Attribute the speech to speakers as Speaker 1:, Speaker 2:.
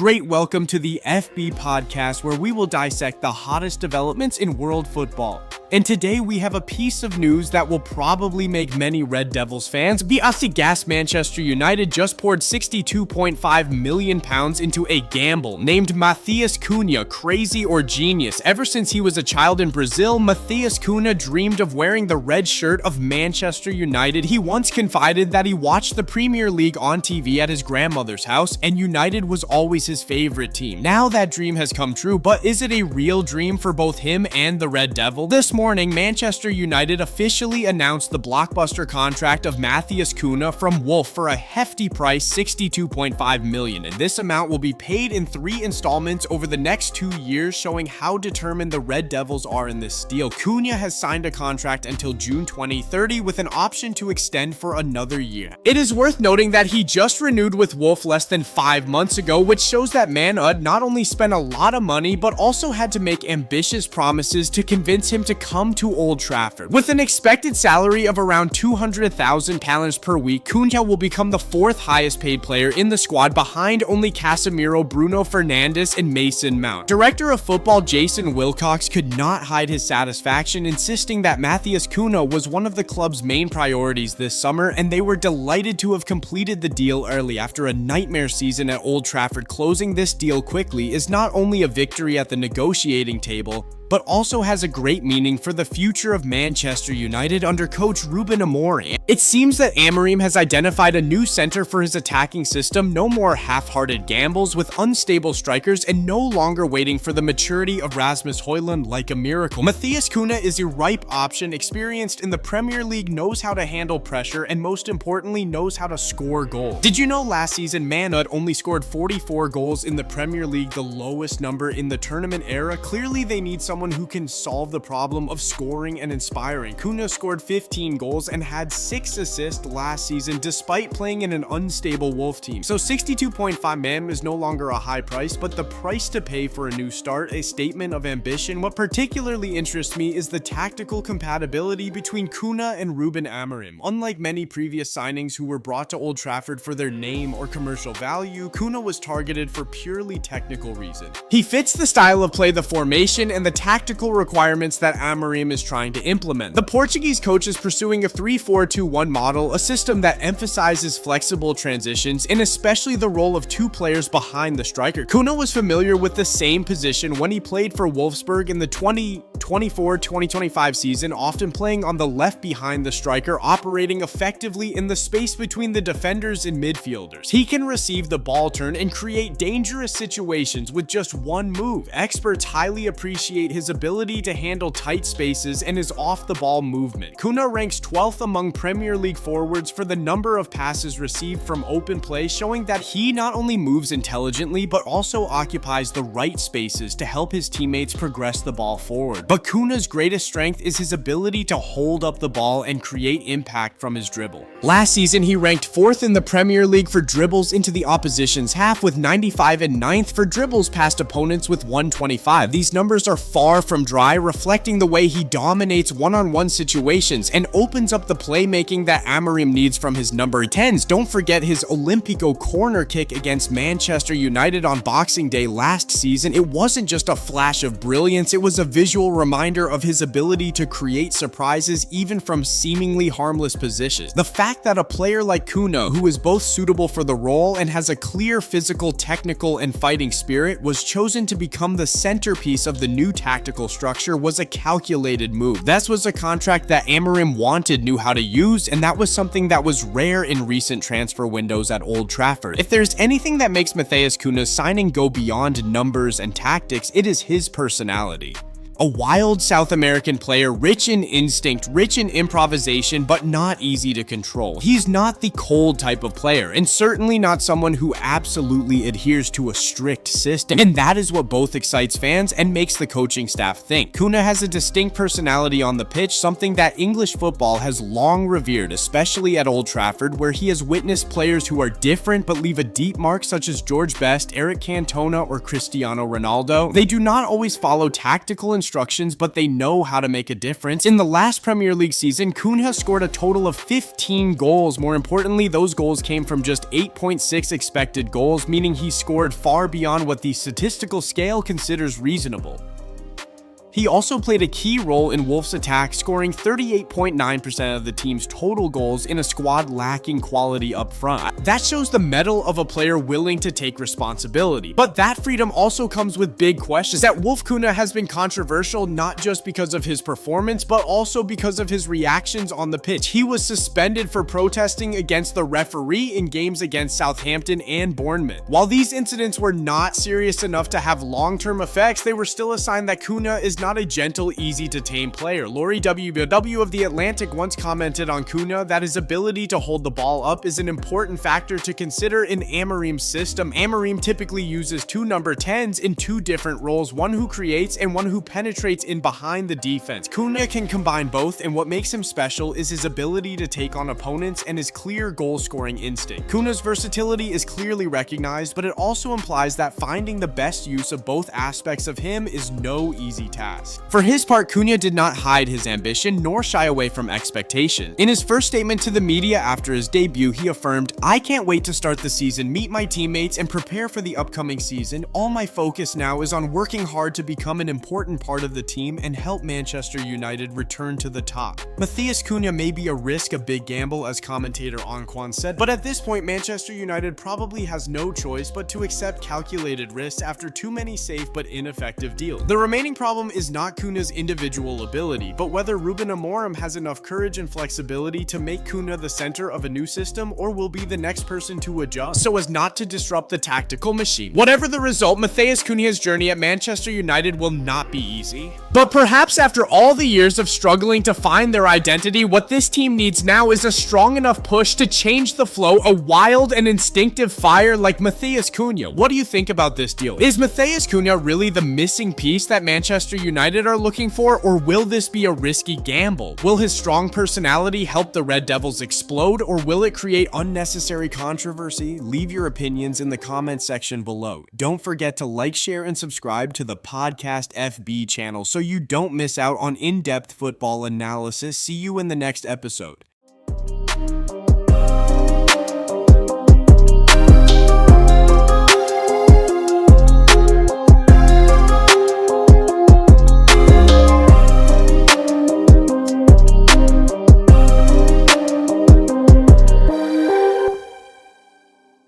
Speaker 1: great welcome to the FB podcast, where we will dissect the hottest developments in world football. And today we have a piece of news that will probably make many Red Devils fans be aghast. Manchester United just poured £62.5 million into a gamble named Matheus Cunha, crazy or genius. Ever since he was a child in Brazil, Matheus Cunha dreamed of wearing the red shirt of Manchester United. He once confided that he watched the Premier League on TV at his grandmother's house, and United was always his favorite team. Now that dream has come true, but is it a real dream for both him and the Red Devil? This morning, Manchester United officially announced the blockbuster contract of Matheus Cunha from Wolf for a hefty price, $62.5 million, and this amount will be paid in 3 installments over the next 2 years, showing how determined the Red Devils are in this deal. Cunha has signed a contract until June 2030 with an option to extend for another year. It is worth noting that he just renewed with Wolf less than 5 months ago, which shows that Man Ud not only spent a lot of money, but also had to make ambitious promises to convince him to come to Old Trafford. With an expected salary of around £200,000 per week, Cunha will become the 4th highest paid player in the squad, behind only Casemiro, Bruno Fernandes, and Mason Mount. Director of football Jason Wilcox could not hide his satisfaction, insisting that Matheus Cunha was one of the club's main priorities this summer, and they were delighted to have completed the deal early. After a nightmare season at Old Trafford, closing this deal quickly is not only a victory at the negotiating table, but also has a great meaning for the future of Manchester United under coach Ruben Amorim. It seems that Amorim has identified a new center for his attacking system, no more half-hearted gambles with unstable strikers, and no longer waiting for the maturity of Rasmus Højlund like a miracle. Matheus Cunha is a ripe option, experienced in the Premier League, knows how to handle pressure, and most importantly, knows how to score goals. Did you know last season Man Ud only scored 44 goals in the Premier League, the lowest number in the tournament era? Clearly they need someone who can solve the problem of scoring and inspiring. Cunha scored 15 goals and had 6 assists last season despite playing in an unstable Wolf team. So 62.5 million is no longer a high price, but the price to pay for a new start, a statement of ambition. What particularly interests me is the tactical compatibility between Cunha and Ruben Amorim. Unlike many previous signings who were brought to Old Trafford for their name or commercial value, Cunha was targeted for purely technical reasons. He fits the style of play, the formation, and the tactical requirements that Amorim is trying to implement. The Portuguese coach is pursuing a 3-4-2-1 model, a system that emphasizes flexible transitions and especially the role of 2 players behind the striker. Cunha was familiar with the same position when he played for Wolfsburg in the 2024-2025 season, often playing on the left behind the striker, operating effectively in the space between the defenders and midfielders. He can receive the ball turn and create dangerous situations with just one move. Experts highly appreciate his ability to handle tight spaces and his off-the-ball movement. Cunha ranks 12th among Premier League forwards for the number of passes received from open play, showing that he not only moves intelligently, but also occupies the right spaces to help his teammates progress the ball forward. But Cunha's greatest strength is his ability to hold up the ball and create impact from his dribble. Last season, he ranked 4th in the Premier League for dribbles into the opposition's half with 95 and 9th for dribbles past opponents with 125. These numbers are far from dry, reflecting the way he dominates one-on-one situations and opens up the playmaking that Amorim needs from his number 10s. Don't forget his Olympico corner kick against Manchester United on Boxing Day last season. It wasn't just a flash of brilliance, it was a visual reminder of his ability to create surprises even from seemingly harmless positions. The fact that a player like Cunha, who is both suitable for the role and has a clear physical, technical, and fighting spirit, was chosen to become the centerpiece of the new tactical structure was a calculated move. That was a contract that Amorim knew how to use, and that was something that was rare in recent transfer windows at Old Trafford. If there's anything that makes Matheus Cunha's signing go beyond numbers and tactics, it is his personality. A wild South American player, rich in instinct, rich in improvisation, but not easy to control. He's not the cold type of player, and certainly not someone who absolutely adheres to a strict system. And that is what both excites fans and makes the coaching staff think. Cunha has a distinct personality on the pitch, something that English football has long revered, especially at Old Trafford, where he has witnessed players who are different but leave a deep mark, such as George Best, Eric Cantona, or Cristiano Ronaldo. They do not always follow tactical instructions instructions, but they know how to make a difference. In the last Premier League season, Cunha scored a total of 15 goals. More importantly, those goals came from just 8.6 expected goals, meaning he scored far beyond what the statistical scale considers reasonable. He also played a key role in Wolves' attack, scoring 38.9% of the team's total goals in a squad lacking quality up front. That shows the mettle of a player willing to take responsibility. But that freedom also comes with big questions. That Wolf Cunha has been controversial not just because of his performance, but also because of his reactions on the pitch. He was suspended for protesting against the referee in games against Southampton and Bournemouth. While these incidents were not serious enough to have long-term effects, they were still a sign that Cunha is not a gentle, easy to tame player. Laurie WW of The Atlantic once commented on Cunha that his ability to hold the ball up is an important factor to consider in Amorim's system. Amorim typically uses two number 10s in two different roles, one who creates and one who penetrates in behind the defense. Cunha can combine both, and what makes him special is his ability to take on opponents and his clear goal-scoring instinct. Cunha's versatility is clearly recognized, but it also implies that finding the best use of both aspects of him is no easy task. For his part, Cunha did not hide his ambition nor shy away from expectation. In his first statement to the media after his debut, he affirmed, "I can't wait to start the season, meet my teammates, and prepare for the upcoming season. All my focus now is on working hard to become an important part of the team and help Manchester United return to the top." Matheus Cunha may be a risk, a big gamble, as commentator Anquan said, but at this point, Manchester United probably has no choice but to accept calculated risks after too many safe but ineffective deals. The remaining problem is not Cunha's individual ability, but whether Ruben Amorim has enough courage and flexibility to make Cunha the center of a new system, or will be the next person to adjust so as not to disrupt the tactical machine. Whatever the result, Matheus Cunha's journey at Manchester United will not be easy. But perhaps after all the years of struggling to find their identity, what this team needs now is a strong enough push to change the flow, a wild and instinctive fire like Matheus Cunha. What do you think about this deal? Is Matheus Cunha really the missing piece that Manchester United are looking for, or will this be a risky gamble? Will his strong personality help the Red Devils explode, or will it create unnecessary controversy? Leave your opinions in the comment section below. Don't forget to like, share, and subscribe to the Podcast FB channel so you don't miss out on in-depth football analysis. See you in the next episode.